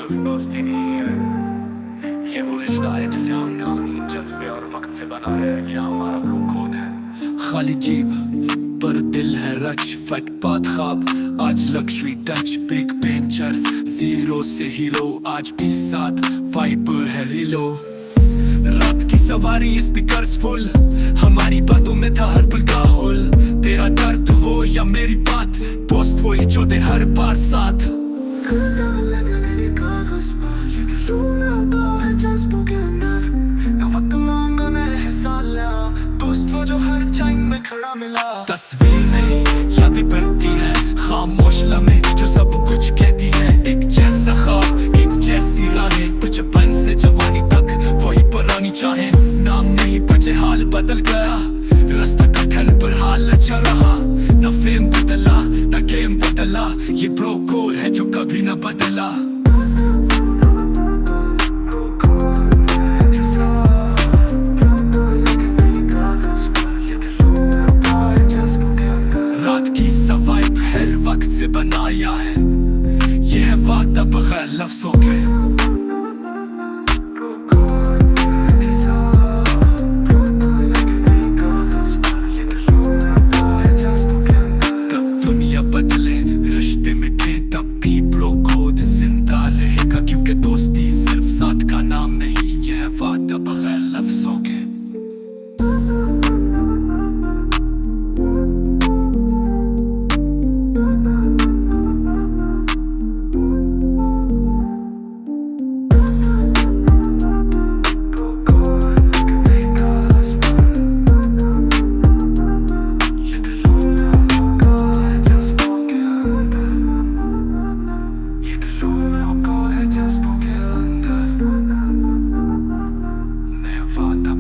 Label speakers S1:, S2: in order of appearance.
S1: कभी दोस्ती नहीं है, ये वो रिश्ता है जिसे हमने अपनी जज्बे और वक्त से बनाया है, ये हमारा ब्लू कोड है।
S2: खाली जीप पर दिल है रच, फट पात ख्वाब आज luxury touch, big ventures zero से हीरो, आज भी साथ वाइब है रिलो। रात की सवारी स्पीकर्स फुल, हमारी बातों में था हर पल का हुल। तेरा दर्द हो या मेरी बात, पोस्ट वही जो दे हर बार साथ। दोस्त वो जो हर टाइम में खड़ा मिला, तस्वीर नहीं यादें बनती है, खामोश लम्हे जो सब कुछ कहती है। एक जैसा ख्वाब एक जैसी राहें, बचपन से जवानी तक वही पुरानी चाहें। नाम नहीं बदले हाल बदल गया, रास्ता कठिन पर हाल अच्छा रहा। न फेम बदला न गेम बदला, ये ब्रो कोड है जो कभी न बदला। रात की सवाइब हर वक्त से बनाया है, ये है वादा बगैर लफ्जों के। बदले रिश्ते मिटे तब भी ब्रो कोड जिंदा रहेगा, क्योंकि दोस्ती सिर्फ साथ का नाम नहीं, यह है वादा बगैर लफ्जों के।
S1: Just go get under. Never thought that